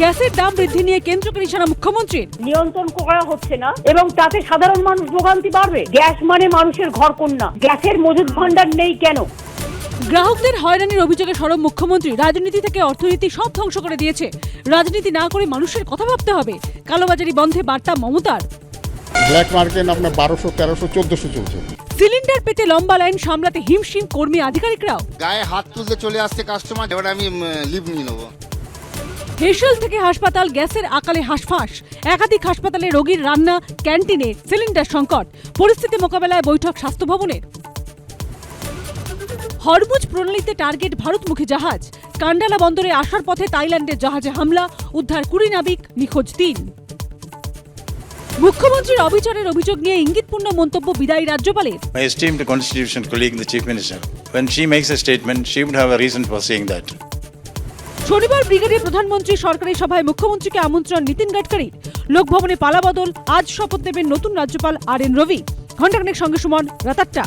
গ্যাসের দাম বৃদ্ধি নিয়ে কেন্দ্রকে নিশানা মুখ্যমন্ত্রীর। নিয়ন্ত্রণ করা হচ্ছে না এবং তাতে সাধারণ মানুষ ভোগান্তি বাড়বে। গ্যাস মানে মানুষের ঘরকন্না, গ্যাসের মজুদ ভান্ডার নেই কেন? গ্রাহকদের হয়রানির অভিযোগে সরব মুখ্যমন্ত্রী। রাজনীতি থেকে অর্থনীতি সব ধ্বংস করে দিয়েছে। রাজনীতি না করে মানুষের কথা ভাবতে হবে। কালোবাজারি বন্ধে বার্তা মমতার। ব্ল্যাক মার্কেট আপনার 1200, 1300, 1400 চলছে। সিলিন্ডার পেতে লম্বা লাইন সামলাতে হিমশিম কর্মী আধিকারিকরাও। গায়ে হাত তুলতে চলে আসছে কাস্টমার, এবার আমি লিভ নিয়ে নেবো। হেসেল থেকে হাসপাতাল, গ্যাসের আকালে হাঁসফাঁস। একাধিক হাসপাতালে রোগীর রান্না, ক্যান্টিনে সিলিন্ডার সংকট। পরিস্থিতি মোকাবেলায় বৈঠক স্বাস্থ্য ভবনের। হরমুজ প্রণালীতে টার্গেট ভারতমুখী জাহাজ। কান্ডালা বন্দরে আসার পথে থাইল্যান্ডের জাহাজে হামলা, উদ্ধার 20 নাবিক, নিখোঁজ 3। মুখ্যমন্ত্রীর অবিচারের অভিযোগ নিয়ে ইঙ্গিতপূর্ণ মন্তব্য বিদায়ী রাজ্যপালের। My esteemed constitutional colleague, the Chief Minister, when she makes a statement, she would have a reason for saying that. শনিবার ব্রিগেডে প্রধানমন্ত্রী সরকারি সভায় মুখ্যমন্ত্রীকে আমন্ত্রণ নীতিন গাডকারির। লোকভবনে পালাবদল, আজ শপথ নেবেন নতুন রাজ্যপাল RN রবি। ঘণ্টাখানেক সঙ্গে সুমন, রাত 8টা।